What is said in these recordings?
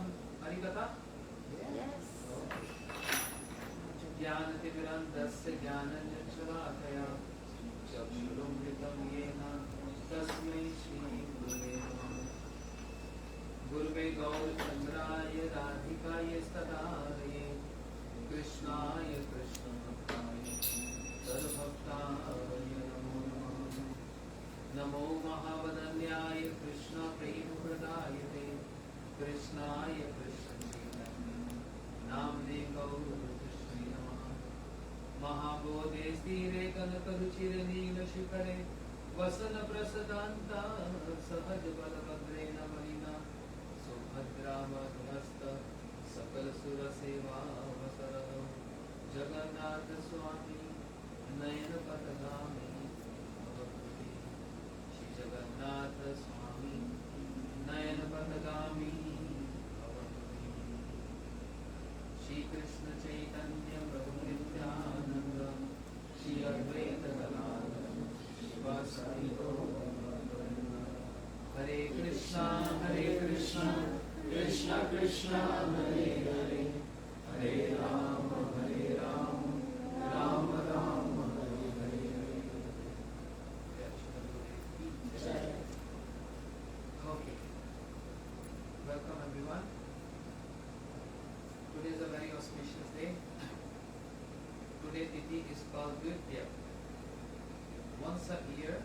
some Harikatha? Yes. ज्ञानतिमिरन्दस्य ज्ञानञ्जनशलाकया चक्षुरुमृतं येन तस्मै श्रीगुरुवे नमः। गुरुवे गौरचन्द्राय राधिकाय स्तदालये कृष्णाय कृष्णभक्ताय सर्वभक्ताय नमो नमः। नमो महावदन्याय कृष्णप्रेमप्रदायते कृष्णाय कृष्णचैतन्य नाम्ने गौरकृष्णे नमः। महाबोधे स्थिरे कनकरुचिरनीलशिखरे वसनप्रसदान्ता सहजबलभद्रेण मलिना सुभद्रामध्वस्त सकलसुरसेवावसरः जगन्नाथस्वामी नयनपथगामी भवभूति। श्री जगन्नाथ स्वामी नयनपथगामी भवभूति। श्री कृष्ण चैतन्य प्रभु नित्यानंद श्री अद्वैत गदाधर शिवासादि गौरभक्तवृंद। हरे Krishna Krishna Krishna Hare Hare Hare Ram Ram Ram Hare Hare. Okay. Welcome everyone. Today is a very auspicious day. Today Tithi is called Yatra. Once a year,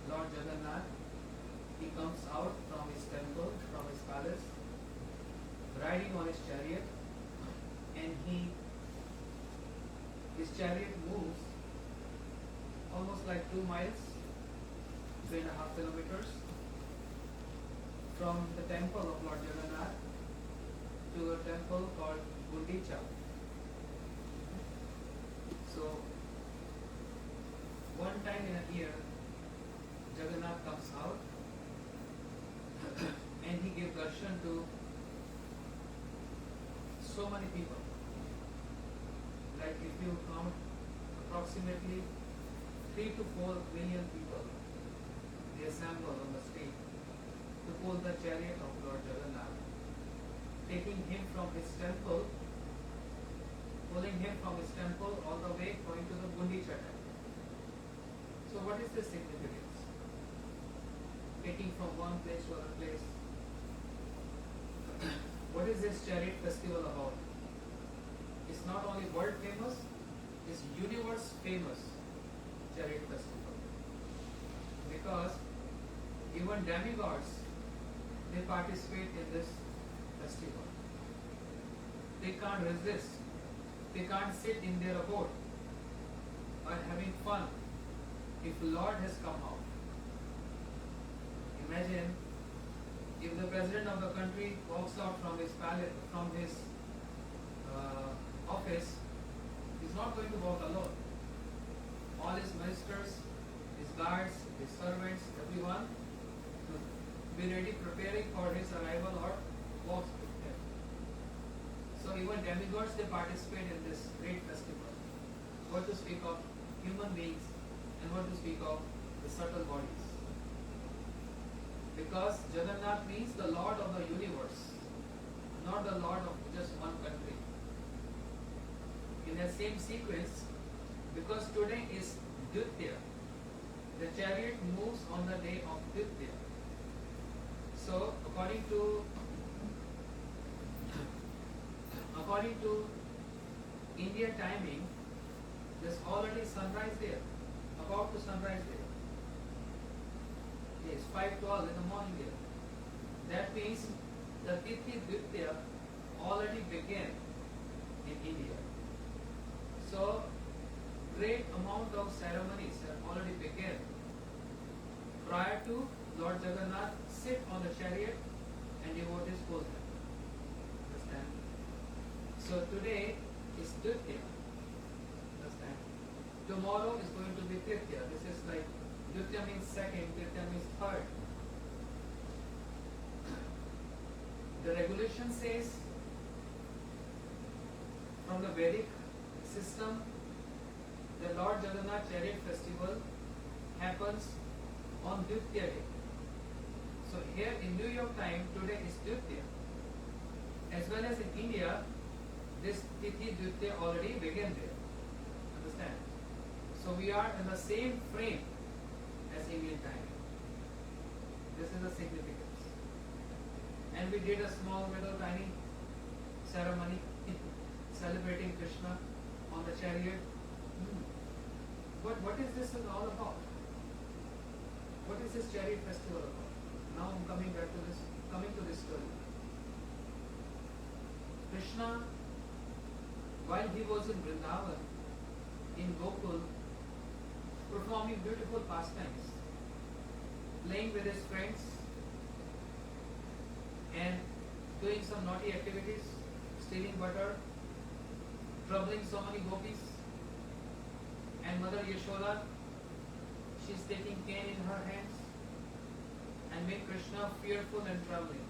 Lord Jagannath, he comes out from his temple, from his palace, riding on his chariot, and his chariot moves almost like 2 miles, 3.5 kilometers, from the temple of Lord Jagannath to a temple called Gundicha. So, one time in a year, Jagannath comes out and he gives darshan to so many people. Like if you count approximately 3 to 4 million people, they assemble on the street to pull the chariot of Lord Jagannath, taking him from his temple, pulling him from his temple all the way going to the Gundicha temple. So what is the significance? Taking from one place to another place. What is this chariot festival about? It's not only world famous, it's universe famous chariot festival. Because even demigods, they participate in this festival. They can't resist. They can't sit in their abode or having fun if Lord has come out. Imagine if the president of the country walks out from his palace, from his office, he's not going to walk alone. All his ministers, his guards, his servants, everyone will be ready preparing for his arrival or walks with him. So even demigods, they participate in this great festival. What to speak of human beings and what to speak of the subtle bodies. Because Jagannath means the Lord of the universe, not the Lord of just one country. In the same sequence, because today is Yatra, the chariot moves on the day of Yatra. So according to India timing, there's already sunrise there, about to sunrise there. Yes, 5:12 in the morning there. That means the Tithi Dvitya already began in India. So great amount of ceremonies have already begun prior to Lord Jagannath sit on the chariot and devotees pull him. Understand? So today is Dvitya. Understand? Tomorrow is going to be Tritiya. This is like Dvitya means second, Tritiya means third. The regulation says from the Vedic system, the Lord Jagannath Chariot Festival happens on Dvitya day. So So here in New York time, today is Dvitiya. As well as in India, this Tithi Dvitiya already began there. Understand? So we are in the same frame as Indian time. This is the significance. And we did a small little tiny ceremony celebrating Krishna on the chariot. But what is this all about? What is this chariot festival about? Now I'm coming to this story. Krishna, while he was in Vrindavan, in Gokul, performing beautiful pastimes, playing with his friends, and doing some naughty activities, stealing butter, troubling so many gopis, and Mother Yashoda, she's taking cane in her hands and make Krishna fearful and trembling.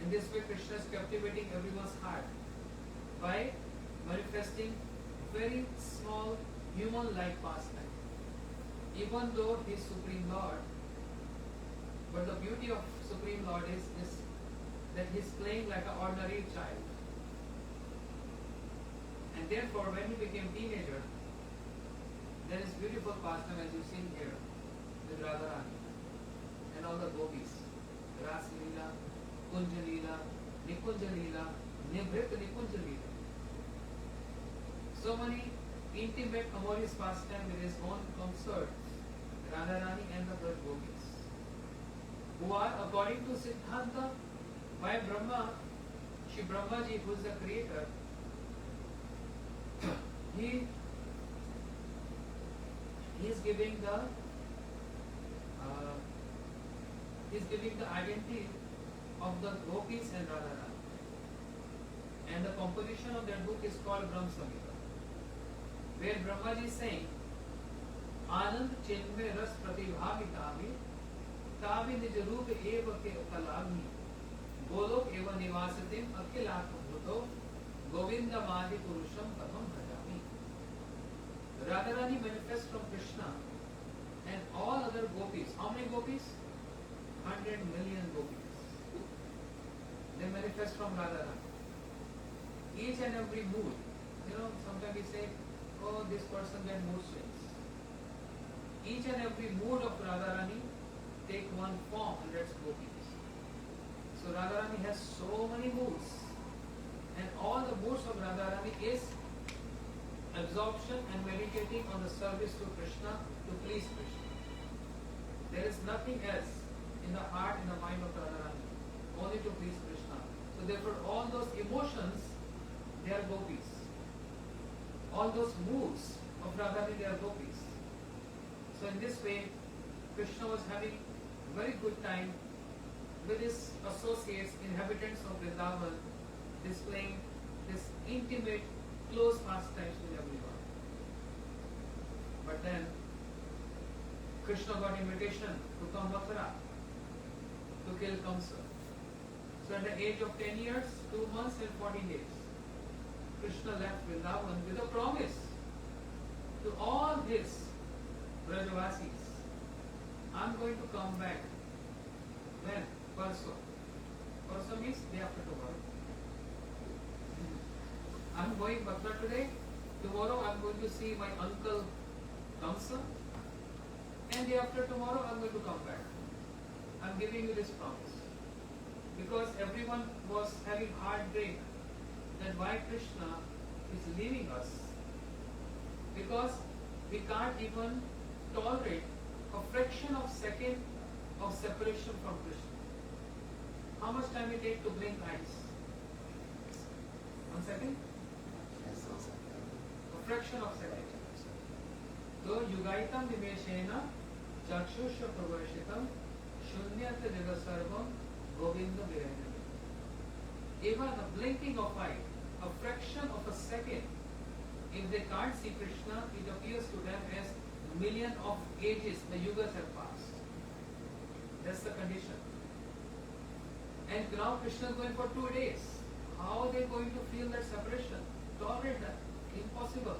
In this way, Krishna is captivating everyone's heart by manifesting very small human-like pastime. Even though he is Supreme Lord, but the beauty of Supreme Lord is that he is playing like an ordinary child. And therefore, when he became teenager, there is beautiful pastime as you see here with Radharani and all the gopis. Ras Leela, Kunja Leela, Nikunja Leela, Nivrit Nikunja Leela. So many intimate amorous pastime with his own consort, Radharani and the third gopis, who are according to Siddhanta by Brahma, Shri Brahmaji, who is the creator. He is giving the identity of the gopis and Radharani. And the composition of that book is called Brahma Samhita, where Brahmaji is saying, Anand Chinmay Ras Pratibhavitami Tavi Nijarup Eva Ke Kalagni Golok Eva Nivasatim Akhilatma Bhuto Govinda Madi Purusham Patam Bhajami. Radharani manifests from Krishna and all other gopis. How many gopis? 100 million gopis. They manifest from Radharani. Each and every mood. Sometimes we say, oh, this person get mood swings. Each and every mood of Radharani take one form, and that's gopis. So Radharani has so many moods. And all the moods of Radharani is absorption and meditating on the service to Krishna, to please Krishna. There is nothing else in the heart and the mind of Radharani, only to please Krishna. So therefore all those emotions, they are gopis. All those moods of Radharani, they are gopis. So in this way, Krishna was having a very good time with his associates, inhabitants of Vrindavan, displaying this intimate, close pastimes with everyone. But then, Krishna got invitation to come Mathura, to kill Kamsa. So at the age of 10 years, 2 months and 14 days, Krishna left Vrindavan with a promise to all his Brajavasis. I'm going to come back. When? Parso. Parso means day after tomorrow. I'm going Mathura today. Tomorrow I'm going to see my uncle Kamsa. And day after tomorrow I'm going to come back. I'm giving you this promise. Because everyone was having heartbreak that why Krishna is leaving us. Because we can't even tolerate a fraction of second of separation from Krishna. How much time it take to blink eyes? 1 second? A fraction of second. So yugaitam nimeshena chakshusha pravarshitam shunyata jagasarvam govinda virendra. Even a blinking of eye, a fraction of a second, if they can't see Krishna, it appears to them as million of ages, the yugas have passed. That's the condition. And now Krishna is going for 2 days. How are they going to feel that separation? Tolerate that? Impossible.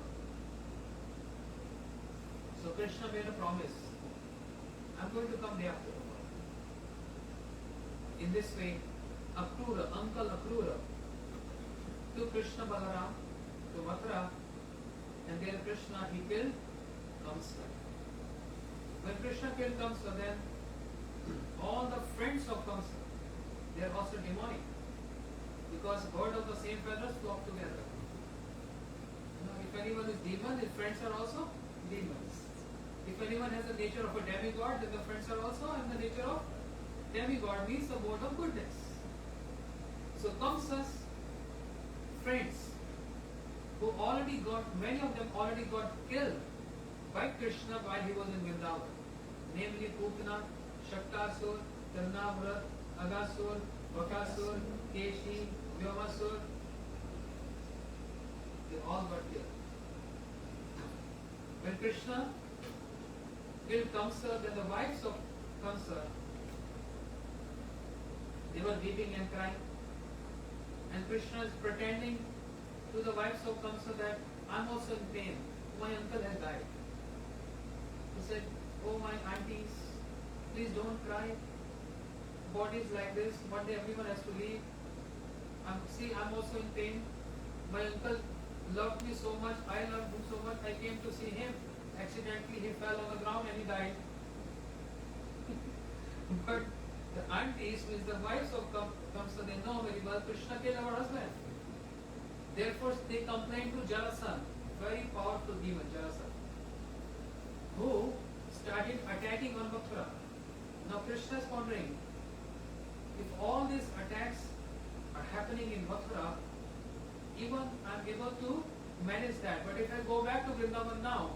So Krishna made a promise. I'm going to come day after tomorrow. in this way, Akrura, Uncle Akrura, took Krishna Balaram to Mathura, and there Krishna, he killed Kamsa. When Krishna killed Kamsa, then all the friends of Kamsa, they are also demonic, because birds of the same feathers flock together. If anyone is demon, his friends are also demons. If anyone has the nature of a demigod, then the friends are also in the nature of demigod, means the mode of goodness. So Kamsa's friends, who already got, many of them already got killed by Krishna while he was in Vrindavan, namely Putana, Shaktasur, Tarnavrat, Agasur, Bakasur, Keshi, Vyomasur, they all got killed. When Krishna killed Kamsa, then the wives of Kamsa, they were weeping and crying. And Krishna is pretending to the wives of Kamsa that I'm also in pain. My uncle has died. He said, oh my aunties, please don't cry. Bodies like this, one day everyone has to leave. I'm also in pain. My uncle loved me so much, I loved him so much, I came to see him. Accidentally he fell on the ground and he died. But the aunties, means the wives of Kamsa, they know very well Krishna killed our husband. Therefore they complained to Jalasan, very powerful demon Jalasan, who started attacking on Mathura. Now Krishna is wondering, if all these attacks are happening in Mathura, even I am able to manage that. But if I go back to Vrindavan now,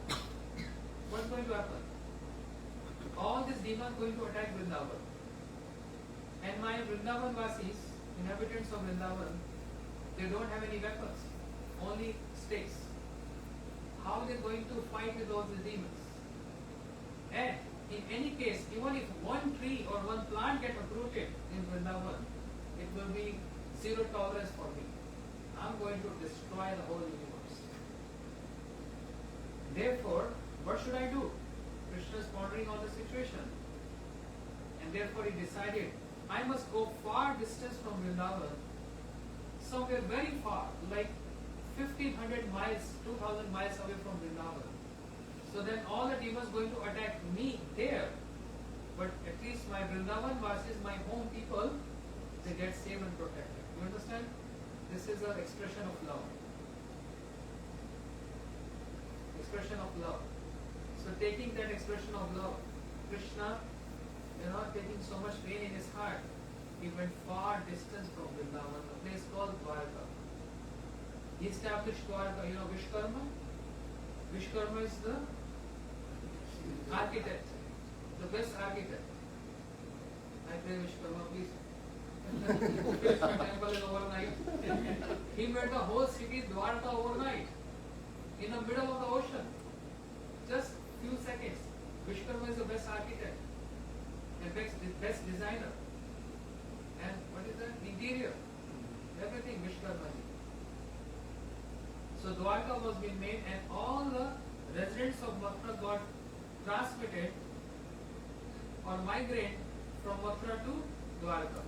what's going to happen? All these demons going to attack Vrindavan. And my Vrindavan Vasis, inhabitants of Vrindavan, they don't have any weapons, only sticks. How are they going to fight with all the demons? And in any case, even if one tree or one plant get uprooted in Vrindavan, it will be zero tolerance for me. I'm going to destroy the whole universe. Therefore, what should I do? Krishna is pondering on the situation. And therefore he decided, I must go far distance from Vrindavan, somewhere very far, like 1500 miles, 2000 miles away from Vrindavan. So then all the demons going to attack me there. But at least my Vrindavan Vasis, my home people, they get saved and protected. You understand? This is an expression of love. Expression of love. So taking that expression of love, Krishna, taking so much pain in his heart, he went far distance from Vrindavan, a place called Dwarka. He established Dwarka, Vishkarma. Vishkarma is the architect, the best architect. I pray Vishkarma, please. Temple is overnight. He made the whole city Dwarka overnight, in the middle of the ocean. Just few seconds. Vishkarma is the best architect, and best designer. And what is that? Interior. Everything Vishkarma. So Dwarka was being made, and all the residents of Mathura got transmitted or migrate from Mathura to Dwarka.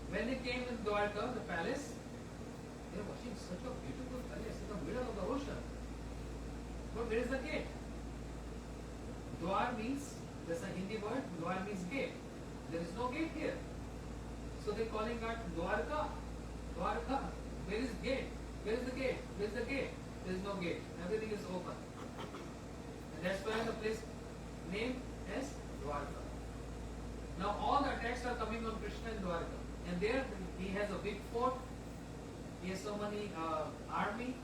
When they came in Dwarka, the palace, they were watching such a beautiful palace in the middle of the ocean. But where is the gate? Dwar means, there's a Hindi word, Dwar means gate. There is no gate here. So they calling it Dwarka. Dwarka. Where is gate? Where is the gate? Where is the gate? There is no gate. Everything is open. And that's why the place name is Dwarka. Now all the attacks are coming on Krishna in Dwarka. And there he has a big fort. He has so many army.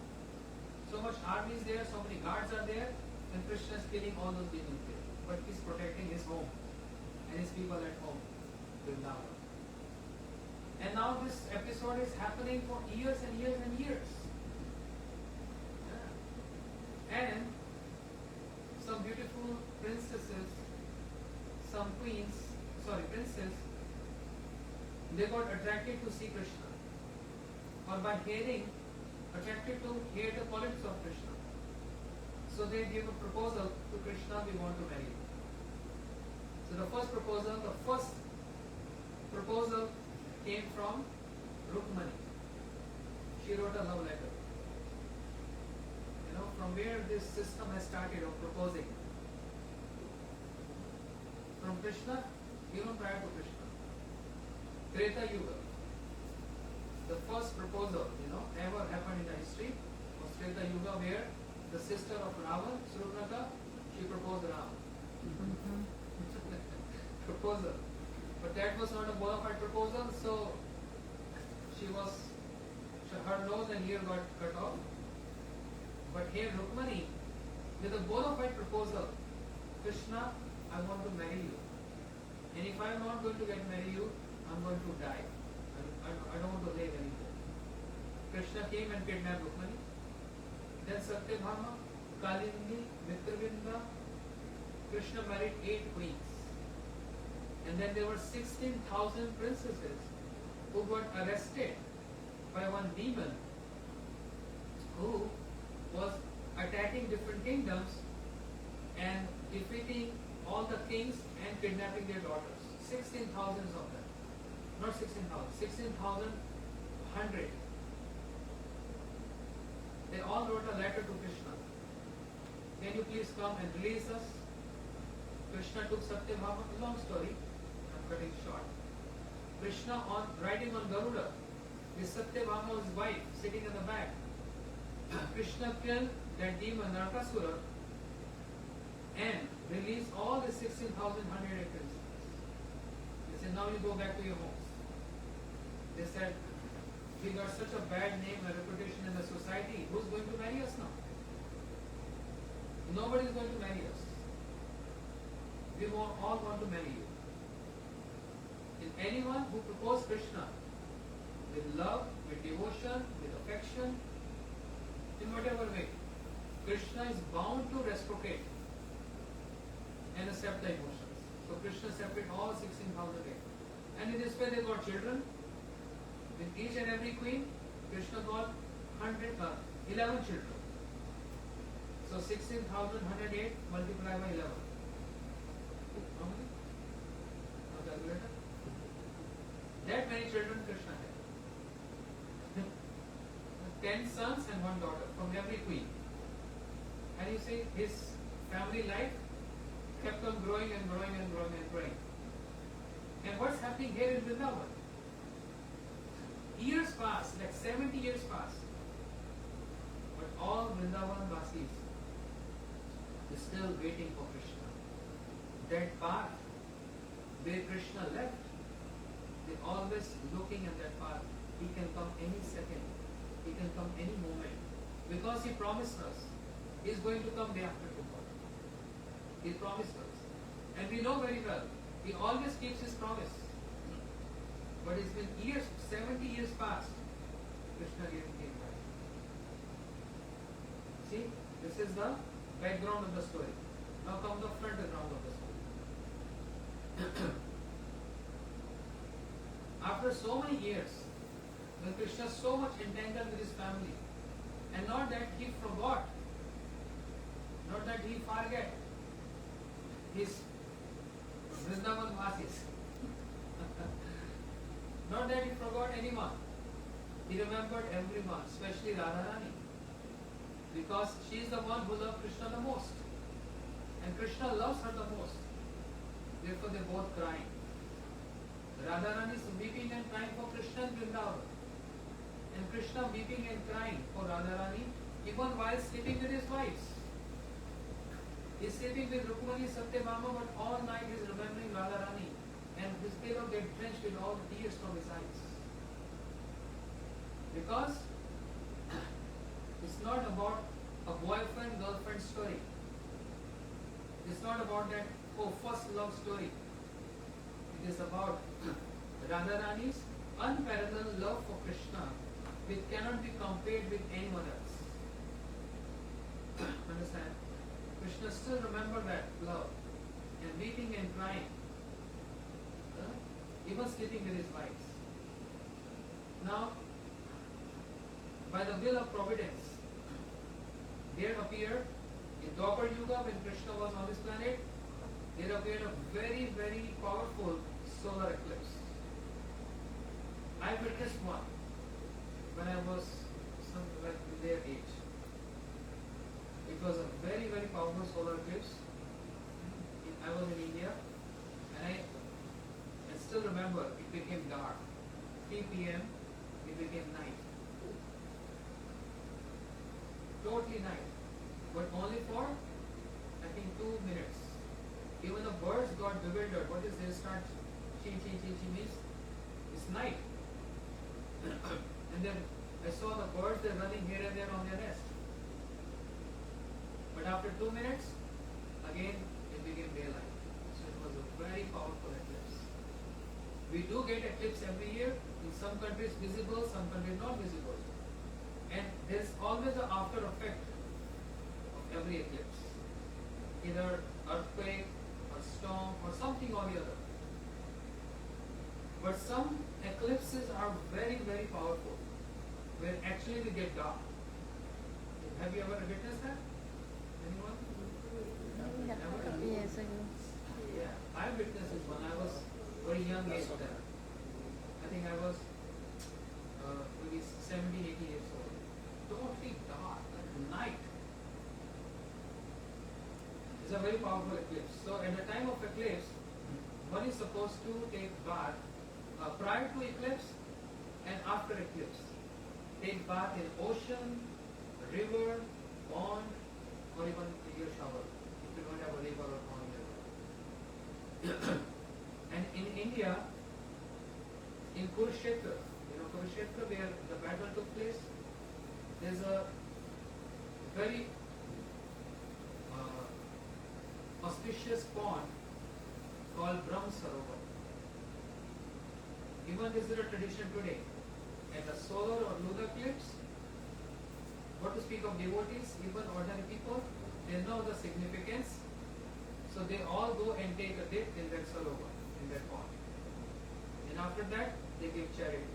So much army is there, so many guards are there. And Krishna is killing all those demons there. But he's protecting his home and his people at home, Vrindavan. And now this episode is happening for years and years and years. Yeah. And some beautiful princesses, some princes, they got attracted to see Krishna. Or by hearing, attracted to hear the politics of Krishna. So they gave a proposal to Krishna, we want to marry you. So the first proposal came from Rukmani. She wrote a love letter. You know, from where this system has started of proposing. From Krishna, even prior to Krishna. Treta Yuga. The first proposal, ever happened in the history was Treta Yuga, where the sister of Ravan, Surunaka, she proposed Ram. Proposal. But that was not a bona fide proposal, so her nose and ear got cut off. But here Rukmani, with a bona fide proposal, Krishna, I want to marry you. And if I am not going to marry you, I am going to die. I don't want to live anymore. Krishna came and kidnapped Rukmani. Then Satyabhama, Kalindi, Mitravinda, Krishna married 8 queens. And then there were 16,000 princesses who got arrested by one demon who was attacking different kingdoms and defeating all the kings and kidnapping their daughters. 16,000 of them. Not 16,000, 16,100. They all wrote a letter to Krishna. Can you please come and release us? Krishna took Satyabhama, long story, I'm cutting short. Krishna riding on Garuda with Satyabhama's wife sitting in the back. Krishna killed that demon Narakasura and released all the 16,100 acres. They said, now you go back to your homes. They said, we got such a bad name and reputation in the society. Who's going to marry us now? Nobody is going to marry us. We all want to marry you. And anyone who proposed Krishna with love, with devotion, with affection, in whatever way, Krishna is bound to reciprocate and accept the emotions. So Krishna accepted all 16,000 acres. And in this way they got children. With each and every queen, Krishna got 11 children. So 16,108 multiplied by 11. How many? Now calculator. That many children Krishna had. 10 sons and 1 daughter from every queen. And you see, his family life kept on growing and growing and growing and growing. And what's happening here in Vrindavan? Years pass, like 70 years pass. But all Vrindavan Vasis is still waiting for Krishna. That path where Krishna left, they're always looking at that path. He can come any second. He can come any moment. Because he promised us, he's going to come day after tomorrow. He promised us. And we know very well, he always keeps his promise. But it's been years, 70 years past, Krishna really came back. See, this is the background of the story. Now come the front ground of the story. After so many years, when Krishna is so much entangled with his family, and not that he forgot, not that he forget his Vrindavan Vasis, not that he forgot anyone. He remembered everyone, especially Radharani, because she is the one who loved Krishna the most, and Krishna loves her the most. Therefore, they both crying. Radharani is weeping and crying for Krishna in Vrindavan, and Krishna weeping and crying for Radharani even while sleeping with his wives. He is sleeping with Rukmani, Satyabhama, but all night he is remembering Radharani, and his pillow gets drenched with all the tears from his eyes. Because it's not about a boyfriend-girlfriend story. It's not about that first love story. It is about Radharani's unparalleled love for Krishna, which cannot be compared with anyone else. Understand? Krishna still remember that love, and weeping and crying, even sleeping with his wives. Now, by the will of providence, there appeared in Dwapar Yuga, when Krishna was on this planet, there appeared a very, very powerful solar eclipse. I witnessed one when I was something like their age. It was a very, very powerful solar eclipse. I was in India, and I still remember it became dark. 3 p.m. it became night. Totally night. But only for, I think, 2 minutes. Even the birds got bewildered. What is this? Start chee chee chee chee means it's night. And then I saw the birds, they're running here and there on their nest. But after 2 minutes, again it became daylight. So it was a very powerful eclipse. We do get eclipse every year. In some countries visible, some countries not visible. And there is always an after effect of every eclipse. Either earthquake or storm or something or the other. But some eclipses are very, very powerful, where actually we get dark. Have you ever witnessed that? Anyone? Yeah, a couple years ago. Yeah, I witnessed it when I was very young age then. I think I was maybe 70, 80 years old. Totally dark at night. It's a very powerful eclipse. So at the time of eclipse, one is supposed to take bath prior to eclipse and after eclipse. Take bath in ocean, river, pond, or even your shower if you don't have a river or pond nearby. And in India, in Kurukshetra, Kurukshetra where the battle took place, there's a very auspicious pond called Brahm Sarovar. Even this is a tradition today. At a solar or lunar eclipse, what to speak of devotees, even ordinary people, they know the significance. So they all go and take a dip in that sarovar, in that pond. And after that, they give charity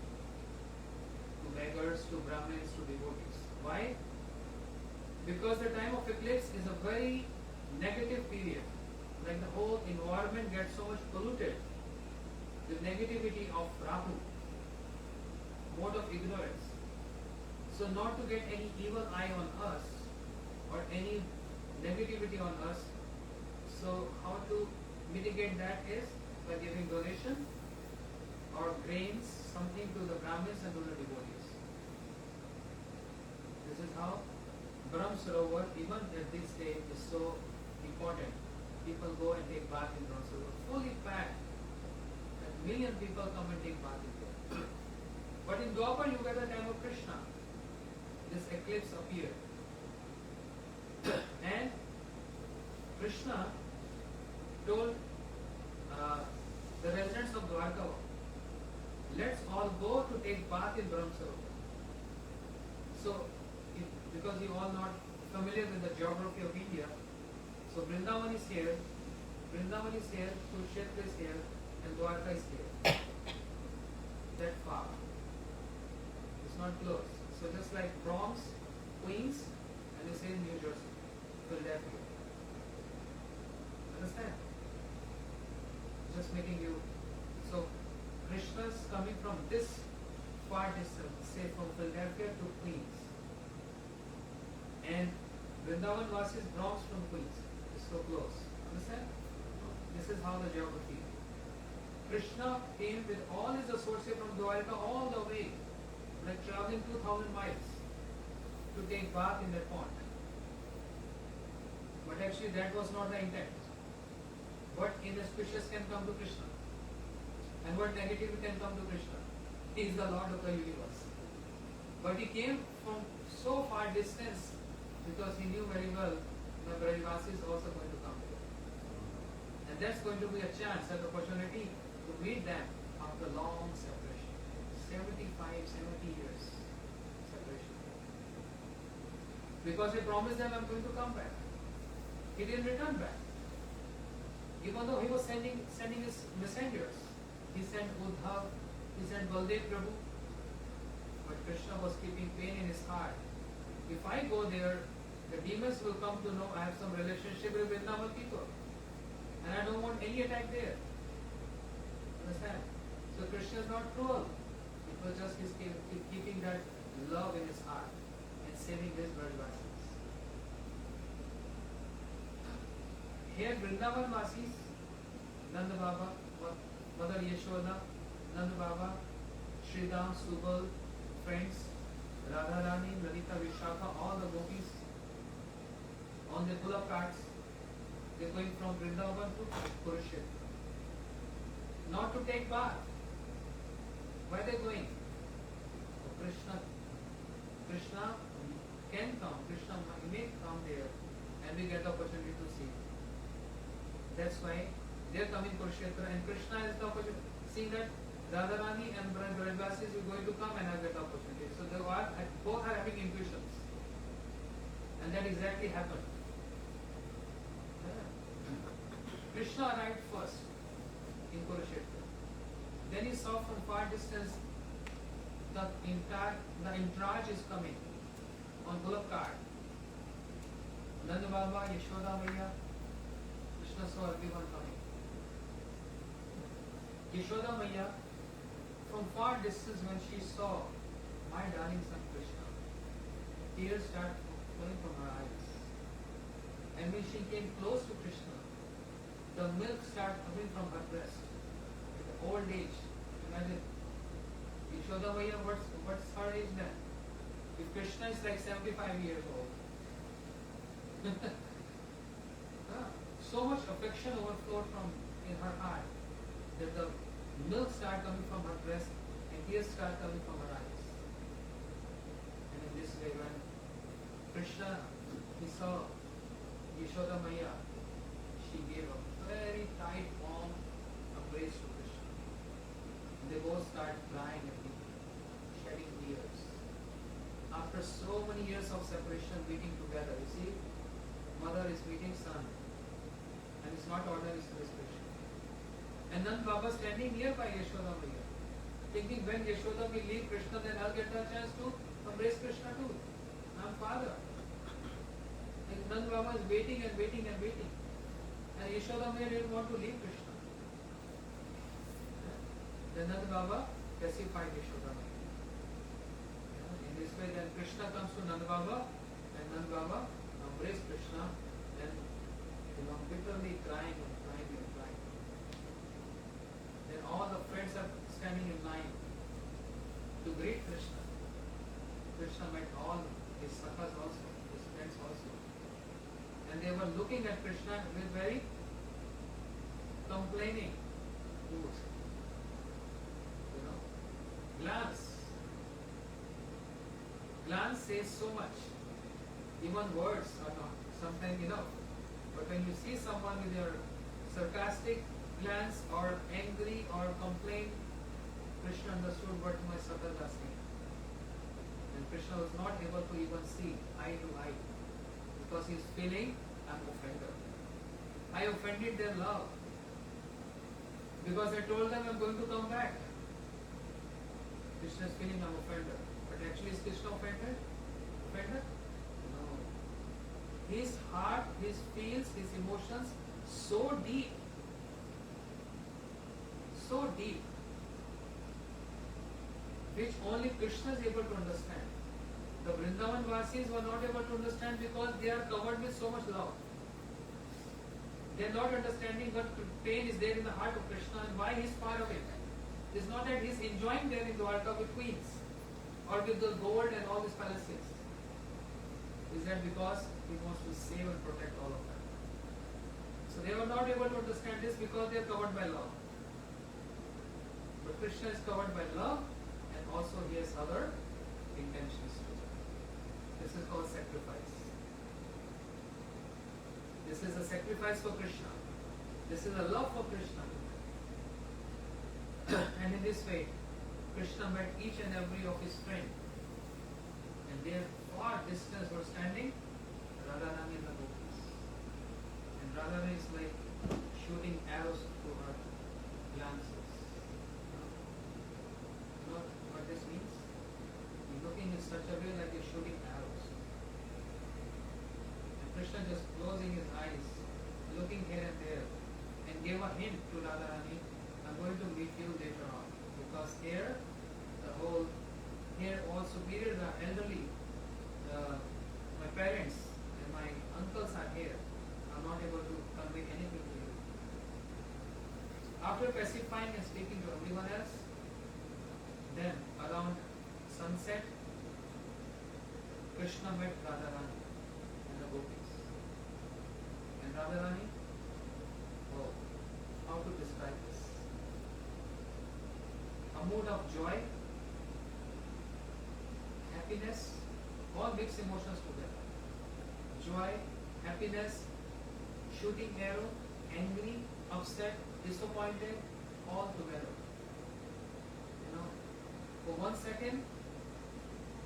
to beggars, to Brahmins, to devotees. Why? Because the time of eclipse is a very negative period. Like the whole environment gets so much polluted with negativity of Ratha, mode of ignorance. So not to get any evil eye on us or any negativity on us, so how to mitigate that is by giving donation or grains, something to the Brahmins and to the devotees. This is how Brahm Sarovar, even at this day, is so important. People go and take bath in Brahm Sarovar, fully packed. A million people come and take bath in there. But in Dwapar Yuga, the time of Krishna, this eclipse appeared. And Krishna told the residents of Dwarka, let's all go to take bath in Brahm Sarovar. So, because you all not familiar with the geography of India, so Vrindavan is here, Kurukshetra is here, and Dwarka is here. That far. It's not close. So just like Bronx, Queens, and you say New Jersey, Philadelphia. Understand? Just making you. So Krishna's coming from this far distance, say from Philadelphia to Queens. And Vrindavan versus Bronx from Queens. It's so close. Understand? This is how the geography. Krishna came with all his associates from Dwarka all the way, like traveling 2,000 miles to take bath in that pond. But actually that was not the intent. What inauspicious can come to Krishna? And what negativity can come to Krishna? He is the Lord of the universe. But he came from so far distance because he knew very well the Brajvasi is also going to come here. And that's going to be a chance, an opportunity to meet them after long separation. 75, 70 years separation. Because he promised them, I'm going to come back. He didn't return back. Even though he was sending his messengers. He sent Uddhav, he sent Baldev Prabhu. But Krishna was keeping pain in his heart. If I go there, the demons will come to know I have some relationship with Vrindavan people. And I don't want any attack there. Understand? So Krishna is not cruel. It was just his keeping that love in his heart and saving his Brajvasis. Here Vrindavan Vasis, Nanda Baba, Mother Yashoda, Nanda Baba, Sridham, Subal, friends, Radharani, Lalita, Vishakha, all the gopis on the pull-up carts. They're going from Vrindavan to Kurukshetra. Not to take bath. Why are they going? Krishna can come. Krishna may come there and we get the opportunity to see. That's why they're coming to Kurukshetra and Krishna is the opportunity. Seeing that Radharani and Brajvasis is going to come and I get the opportunity. So they are, both are having intuitions. And that exactly happened. Krishna arrived first in Kurukshetra. Then he saw from far distance the entourage is coming on bullock cart. Nanda Baba, Yashoda Maya, Krishna saw everyone coming. Yashoda Maya, from far distance when she saw my darling son Krishna, tears started flowing from her eyes. And when she came close to Krishna, the milk started coming from her breast. At the old age, imagine. Yashoda Maya, what's her age then? If Krishna is like 75 years old. So much affection overflowed from in her heart that the milk started coming from her breast and tears started coming from her eyes. And in this way, when Krishna, he saw Yashoda Maya, she gave a very tight, warm embrace to Krishna. And they both started crying and shedding tears. After so many years of separation, meeting together, you see, mother is meeting son. And it's not ordinary celebration. And Nand Baba standing nearby Yashoda Maya, thinking when Yashoda will leave Krishna, then I'll get a chance to embrace Krishna too. I'm father. And Nand Baba is waiting and waiting and waiting. And Yashoda Maya didn't want to leave Krishna. Then Nand Baba pacified Yashoda Maya. In this way, then Krishna comes to Nand Baba, and Nand Baba embraced Krishna, and bitterly crying and crying and crying. Then all the friends are standing in line to greet Krishna. Krishna met all his sakhas also, his friends also. And they were looking at Krishna with very complaining mood. Glance. Glance says so much. Even words are not sometimes enough. But when you see someone with your sarcastic glance or angry or complaint, Krishna understood what my sakhas are saying. And Krishna was not able to even see eye to eye because he is feeling, I'm offended. I offended their love because I told them I'm going to come back. Krishna is feeling I'm offended. But actually is Krishna offended? Offended? No. His heart, his feels, his emotions so deep. So deep. Which only Krishna is able to understand. The Vrindavan Vasis were not able to understand because they are covered with so much love. They are not understanding what pain is there in the heart of Krishna and why he is far away. It is not that he is enjoying there in Dwarka with queens or with the gold and all these palaces. Is that because he wants to save and protect all of them. So they were not able to understand this because they are covered by love. But Krishna is covered by love and also he has other intentions too. This is called sacrifice. This is a sacrifice for Krishna. This is a love for Krishna. And in this way, Krishna met each and every of his friends. And their far distance were standing Radharani and the gopis. And Radharani is like shooting arrows to her glances. You know what this means? He's looking in such a way like he's shooting arrows. And Krishna just closing his eyes, looking here and there, and gave a hint to Radharani, I'm going to meet you later on. Because here, the whole here all superior, the elderly, my parents and my uncles are here. I'm not able to convey anything to you. After pacifying and speaking to everyone else, then around sunset, Krishna met Radharani and the gopis. And Radharani, oh, how to describe this? A mood of joy, happiness, all mixed emotions together. Joy, happiness, shooting arrow, angry, upset, disappointed, all together. You know, for 1 second,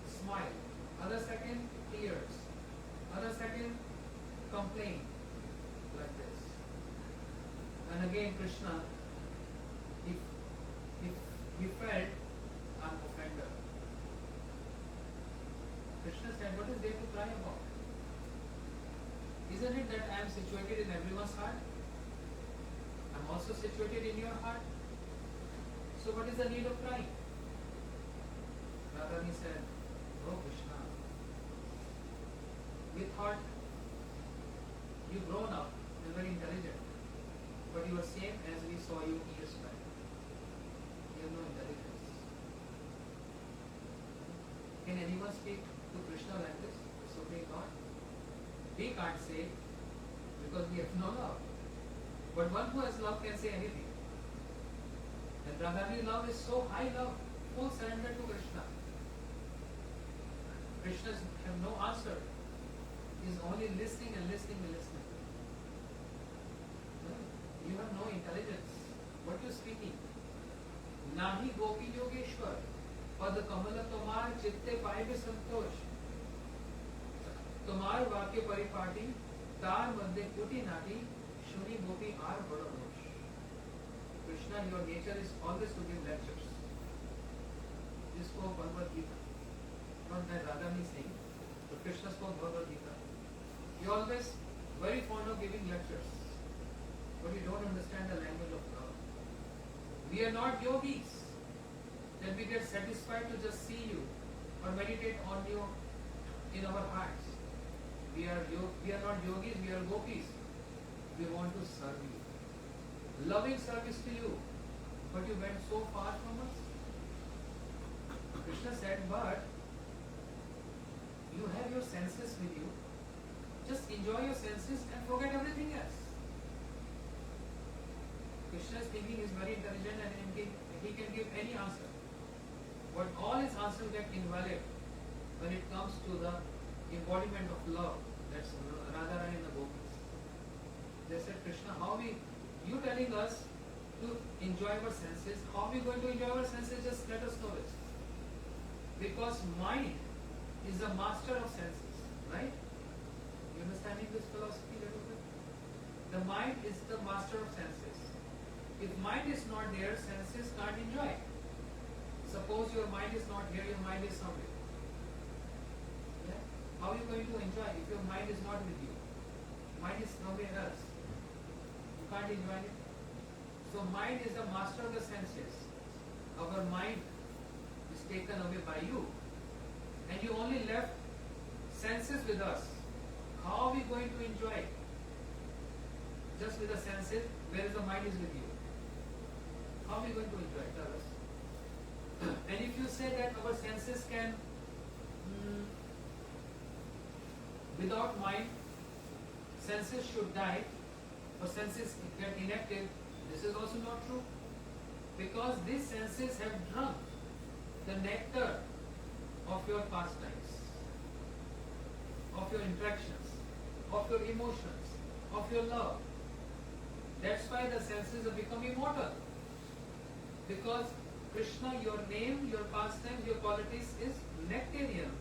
smile. Other second, tears. Other second, complain. Like this. And again, Krishna, he felt, I'm offender. Krishna said, what is there to cry about? Isn't it that I am situated in everyone's heart? I am also situated in your heart. So what is the need of crying? Radharani said, oh Krishna, we thought you grown up and very intelligent, but you are same as we saw you years back. You have no intelligence. Can anyone speak to Krishna like this? Supreme God? We can't say because we have no love. But one who has love can say anything. And Radharani love is so high love, full surrender to Krishna. Krishna have no answer. He is only listening and listening and listening. You have no intelligence. What you speaking? Nahi gopi yogeshwar, pad kamala tomar chitte paibe santosh. Tomar vakya paripati, tar madhye kuti nati, shuni gopi are bada dosh. Krishna, your nature is always to give lectures. You spoke Bhagavad Gita. Not that Radharani saying, but Krishna spoke Bhagavad Gita. You always very fond of giving lectures, but you don't understand the language of love. We are not yogis that we get satisfied to just see you or meditate on you in our hearts. We are not yogis, we are gopis. We want to serve you. Loving service to you, but you went so far from us. Krishna said, but you have your senses with you. Just enjoy your senses and forget everything else. Krishna's thinking is very intelligent and he can give any answer. But all his answers get invalid when it comes to the embodiment of love. That's Radharani and the gopis. They said, Krishna, you telling us to enjoy our senses, how are we going to enjoy our senses? Just let us know this. Because mind is the master of senses, right? You understanding this philosophy a little bit? The mind is the master of senses. If mind is not there, senses can't enjoy. Suppose your mind is not here, your mind is somewhere. Yeah? How are you going to enjoy if your mind is not with you? Mind is somewhere else. You can't enjoy it. So mind is the master of the senses. Our mind is taken away by you. And you only left senses with us. How are we going to enjoy? Just with the senses, whereas the mind is with you. How are we going to enjoy? Tell us. And if you say that our senses can, without mind, senses should die, or senses get inactive, this is also not true. Because these senses have drunk the nectar of your pastimes, of your interactions, of your emotions, of your love. That's why the senses have become immortal. Because Krishna, your name, your pastimes, your qualities is nectarian.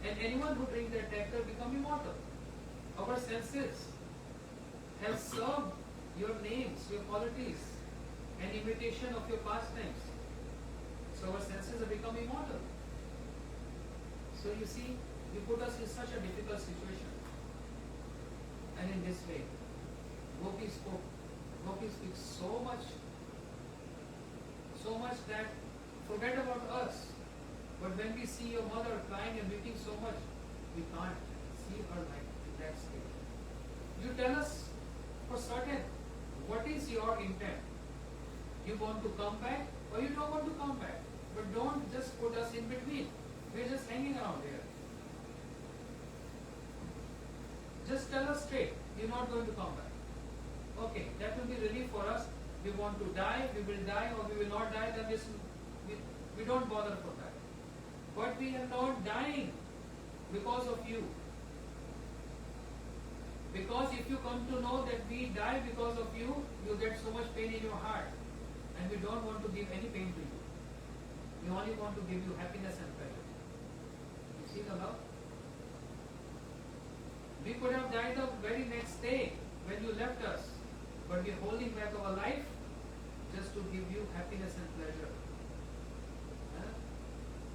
And anyone who drinks that nectar become immortal. Our senses have served your names, your qualities, and imitation of your pastimes. So our senses have become immortal. So you see, you put us in such a difficult situation. And in this way, Gopi speaks so much that forget about us. But But when we see your mother crying and weeping so much, we can't see her like in that state. You tell us for certain what is your intent. You want to come back or you don't want to come back. But don't just put us in between. We're just hanging around here. Just tell us straight, you're not going to come back. Okay, that will be relief for us. We want to die, we will die, or we will not die, then we don't bother for that. But we are not dying because of you. Because if you come to know that we die because of you, you get so much pain in your heart. And we don't want to give any pain to you. We only want to give you happiness and pleasure. You see the love? We could have died the very next day when you left us. But we're holding back our life just to give you happiness and pleasure.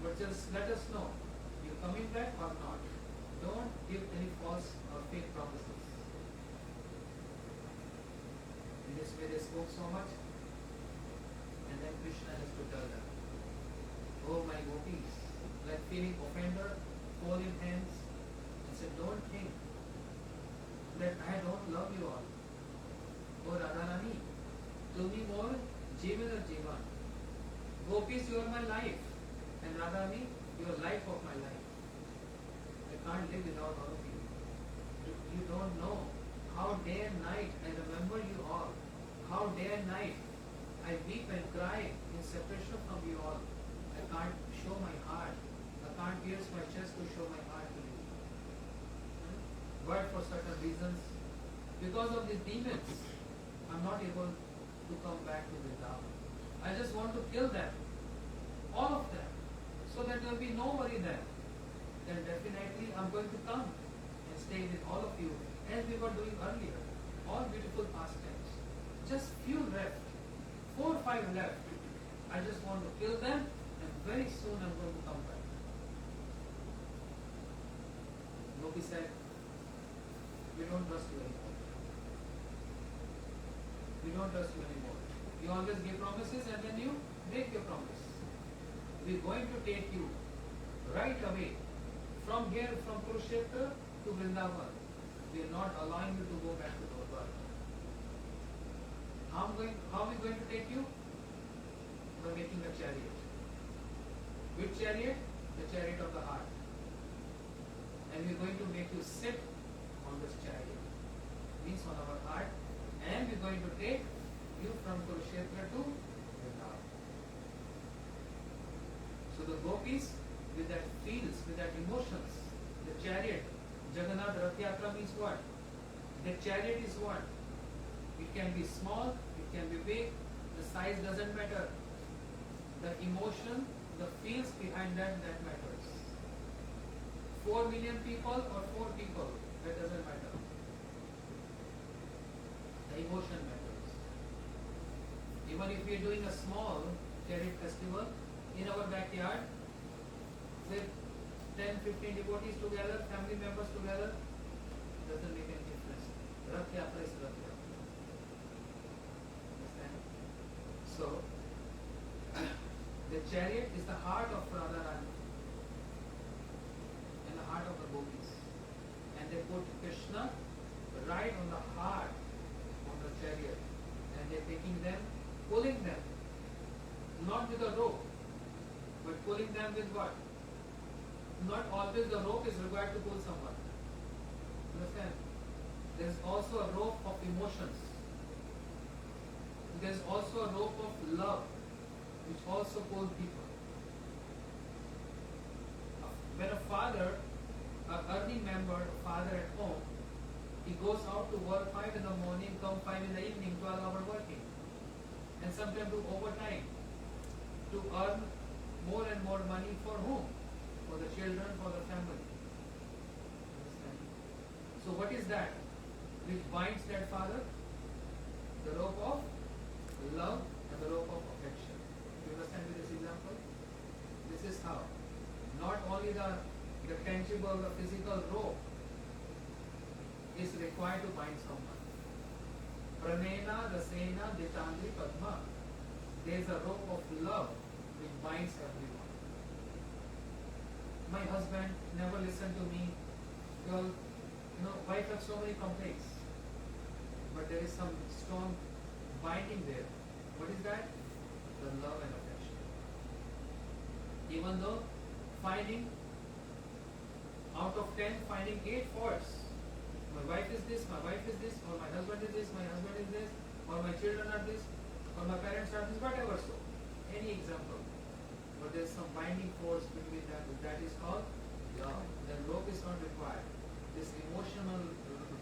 But just let us know, you coming back or not. Don't give any false or fake promises. In this way they spoke so much, and then Krishna has to tell them, oh my gopis, like feeling offender, folding hands, and said, don't think that I don't love you all. Oh Radharani, tumi more Jeevan or Jeevan. Gopis, you are my life. And Radharani, you are life of my life. I can't live without all of you. You don't know how day and night I remember you all. How day and night I weep and cry in separation from you all. I can't show my heart. I can't pierce my chest to show my heart to you. But for certain reasons, because of these demons, I'm not able to come back to Vrindavan. I just want to kill them. All of them. So that there will be no worry there. Then definitely I'm going to come and stay with all of you as we were doing earlier. All beautiful pastimes. Just few left. 4 or 5 left. I just want to kill them and very soon I'm going to come back. Gopi said, we don't trust you anymore. We don't trust you anymore. You always give promises and then you break your promise. We're going to take you right away from here, from Kurukshetra to Vrindavan. We are not allowing you to go back to Dwarka. How are we going to take you? By making a chariot. Which chariot? The chariot of the heart. And we're going to make you sit on this chariot. Means on our heart. And we're going to take you from Kurukshetra to Vrindavan. So the gopis, with that feels, with that emotions, the chariot, Jagannath Rath Yatra means what? The chariot is what? It can be small, it can be big, the size doesn't matter. The emotion, the feels behind that matters. 4 million people or 4 people, that doesn't matter. The emotion matters. Even if we are doing a small chariot festival in our backyard with 10-15 devotees together, family members together, doesn't make any difference. Rath Yatra is Rath Yatra. Understand? So, the chariot is the heart of Radharani and the heart of the gopis. And they put Krishna right on the heart of the chariot. And they're taking them, pulling them, not with a rope, but pulling them with what? Not always the rope is required to pull someone. Understand? There is also a rope of emotions. There is also a rope of love, which also pulls people. When a father, an earning member, a father at home, he goes out to work 5 in the morning, come 5 in the evening, 12 hours working. And sometimes do overtime to earn more and more money for whom? For the children, for the family. Understand? So what is that which binds that father? The rope of love and the rope of affection. Do you understand with this example? This is how. Not only the tangible, the physical rope is required to bind someone. Pranena, Rasena, Ditandri, Padma. There is a rope of love which binds everyone. my husband never listened to me. Well, wife has so many complaints, but there is some strong binding there. What is that? The love and affection. Even though finding out of 10, finding 8 faults. My wife is this, my wife is this, or my husband is this, my husband is this, or my children are this, or my parents are this, whatever so. Any example. But there is some binding force between them. That is called love. The rope is not required. This emotional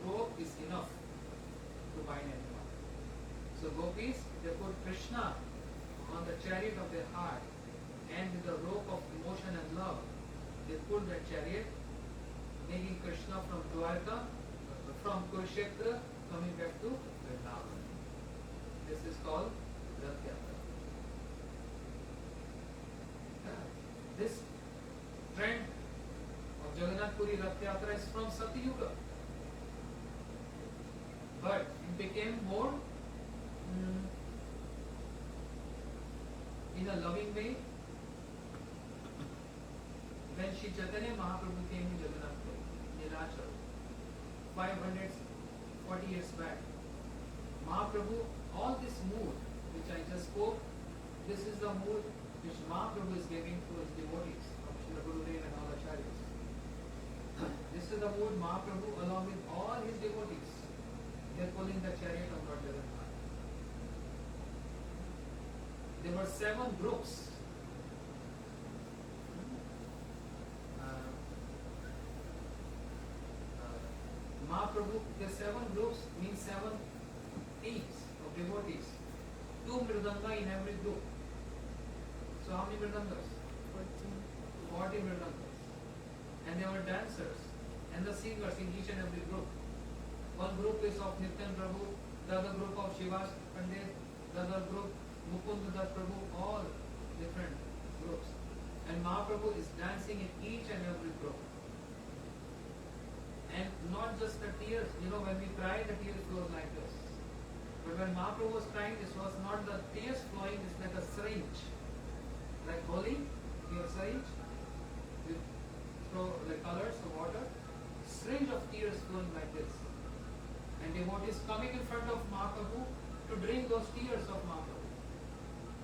rope is enough to bind anyone. So gopis, they put Krishna on the chariot of their heart, and with the rope of emotion and love, they pull that chariot, making Krishna from Dwarka, from Kurukshetra, coming back to Vrindavan. This is called Ratha. This trend of Jagannath Puri Rath Yatra is from Satyuga, but it became more in a loving way when Shri Chaitanya Mahaprabhu came to Jagannath Puri, Nilachal, 540 years back. Mahaprabhu, all this mood which I just spoke, this is the mood which Mahaprabhu is giving to his devotees of Srila Gurudev and all acharyas. This is the mood Mahaprabhu along with all his devotees. They are pulling the chariot of Lord Jagannath. There were 7 groups. Mahaprabhu, the 7 groups means 7 teams of devotees. 2 mridanga in every group. So how many mridangas? 40 mridangas. And there were dancers and the singers in each and every group. One group is of Nityan Prabhu, the other group of Shivas Pandit, the other group Mukund Das Prabhu, all different groups. And Mahaprabhu is dancing in each and every group. And not just the tears, when we cry, the tears flow like this. But when Mahaprabhu was crying, this was not the tears flowing, it's like a syringe. Like holy, you have syringe, you throw the colors of water, syringe of tears flowing like this. And devotees coming in front of Mahaprabhu to drink those tears of Mahaprabhu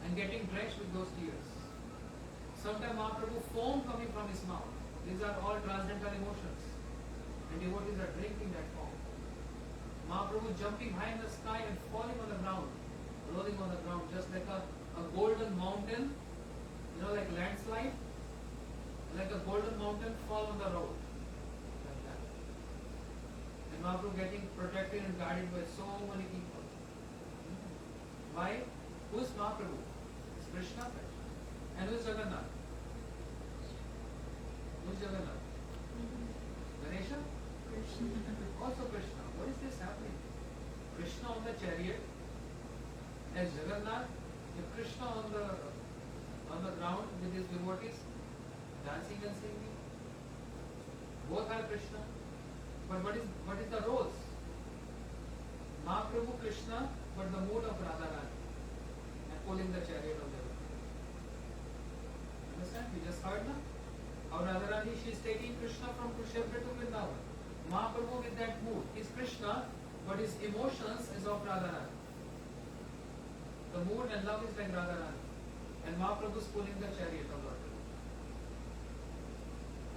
and getting drenched with those tears. Sometimes Mahaprabhu foam coming from his mouth. These are all transcendental emotions. And devotees are drinking that foam. Mahaprabhu jumping high in the sky and falling on the ground, rolling on the ground, just like a golden mountain, like landslide, like a golden mountain fall on the road. Like that. And Mahaprabhu getting protected and guarded by so many people. Why? Who is Mahaprabhu? It's Krishna. And who is Jagannath? Who is Jagannath? Ganesha? Also Krishna. What is this happening? Krishna on the chariot as Jagannath, and Krishna on the ground with his devotees, dancing and singing. Both are Krishna. But what is the roles? Mahaprabhu Krishna, but the mood of Radharani and pulling the chariot of Jagannath. Understand? We just heard now. How Radharani, she is taking Krishna from Kurukshetra to Vrindavan. Mahaprabhu with that mood is Krishna, but his emotions is of Radharani. The mood and love is like Radharani. And Mahaprabhu is pulling the chariot of Lord.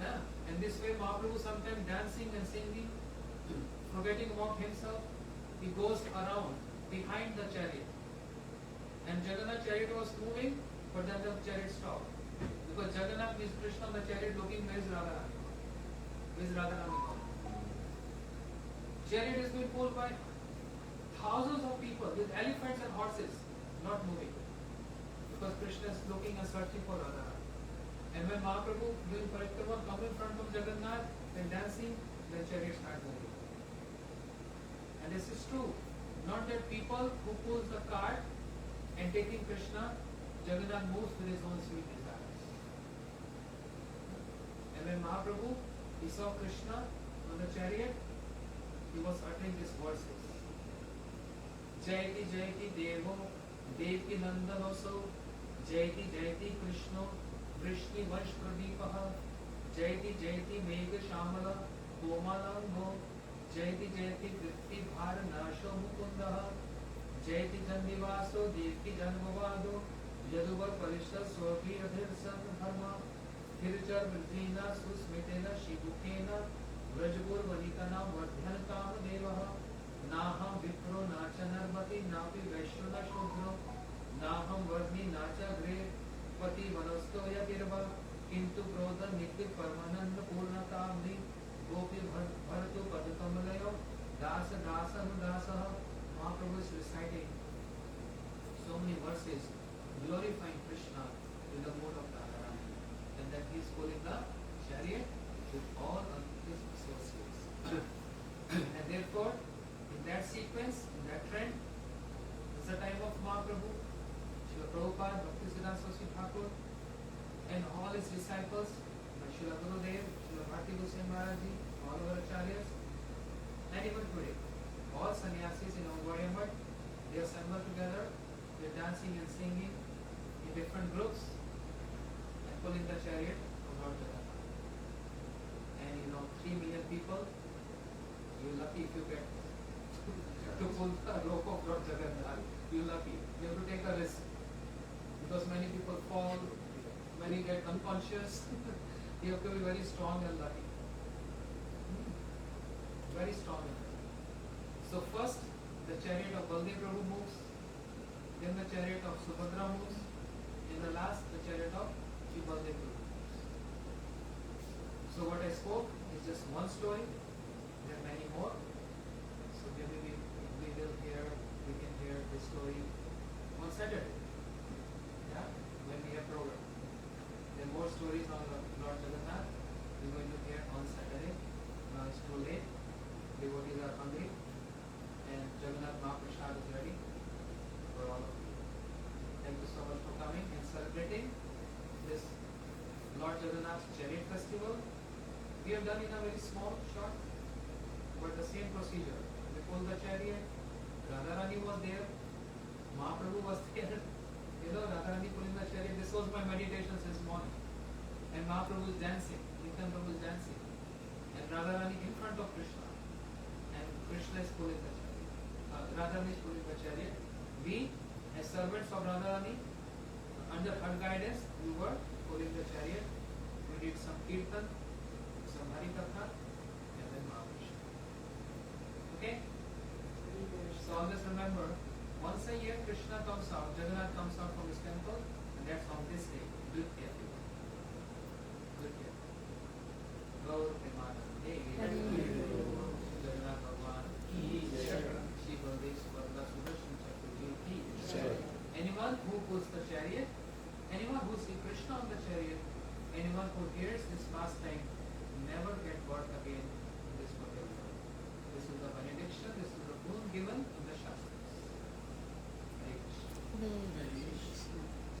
Yeah. And this way Mahaprabhu sometimes dancing and singing, forgetting about himself, he goes around behind the chariot. And Jagannath chariot was moving, but then the chariot stopped. Because Jagannath is Krishna on the chariot looking, where is Radharani? Where is Radharani gone? Chariot is being pulled by thousands of people with elephants and horses, not moving. Because Krishna is looking and searching for Radharani. And when Mahaprabhu doing Parikrama come in front of Jagannath and dancing, the chariot starts moving. And this is true. Not that people who pulls the cart and taking Krishna, Jagannath moves with his own sweet desires. And when Mahaprabhu, he saw Krishna on the chariot, he was uttering these verses. Jayati Jayati Devo Devki Nandanoso Jayati Jayati Krishno Vrishni Vansh Pradeepaha जयति जयति मेघ श्यामल कोमलांगो जयति जयति वृत्ति भार नाशो मुकुंदः जयति जन्निवासो देवकी जन्मवादो यदुवर परिषद स्वभी अधीर्षण धर्म फिरचर वृद्धिना सुस्मितेन शिबुकेन व्रजपुर वनितना वर्धन काम देवः नाहं विप्रो नाच नर्मति नापि वैश्यो न शूद्रो नाहं वर्णि नाच ग्रे पति वनस्तो यतिर्वा किंतु क्रोध नित्य परमानंद पूर्णतामि गोपी भरतु पदकमलयो दास दास अनुदासः Mahaprabhu is reciting so many verses glorifying Krishna in the mode of Radharani, and that he is pulling the chariot with all of his associates. And therefore, in that sequence, in that trend, is the time of Mahaprabhu, Srila Prabhupada, Bhaktisiddhanta Saraswati Thakur, and all his disciples, Srila Gurudev, Srila Bharti Goswami Maharaj Ji, all our acharyas, and even today, all sannyasis in Gaudiya Math, they assemble together, they are dancing and singing in different groups and pulling the chariot of Lord Jagannath. And 3 million people, you're lucky if you get to pull the rope of Lord Jagannath. You're lucky. You have to take a risk because many people fall, many get unconscious. You have to be very strong and lucky. Very strong and lucky. So first, the chariot of Baldev Prabhu moves, then the chariot of Subhadra moves, and the last, the chariot of Shri Baldev Prabhu moves. So what I spoke is just one story. There are many more. So maybe we can hear this story on Saturday. Yeah, when we have program. There are more stories on Lord Jagannath. We're going to hear on Saturday. Now it's too late. Devotees are hungry. And Jagannath Mahaprasad is ready for all of you. Thank you so much for coming and celebrating this Lord Jagannath Chariot Festival. We have done in a very small, short, but the same procedure. We pulled the chariot, Radharani was there, Mahaprabhu was there. Radharani pulling the chariot. This was my meditation this morning. And Mahaprabhu is dancing, Nityan Prabhu is dancing. And Radharani in front of Krishna. And Krishna is pulling the chariot. Radharani is pulling the chariot. We, as servants of Radharani, under her guidance, we were pulling the chariot. We did some kirtan, some harikatha, and then Mahaprasad. Okay? So always remember, once a year Krishna comes out, Jagannath comes out from his temple, and that's on this day, Dvitiya. Dvitiya. Gaur Premanande. Jagannath Bhagwan ki jai. Shri Baldev Subhadra Sudarshan Chakravarti ki jai. Anyone who pulls the chariot, anyone who sees Krishna on the chariot, anyone who hears this pastime, never get birth again in this material world. This is the benediction, this is the boon given in the Shastras. Hare Krishna.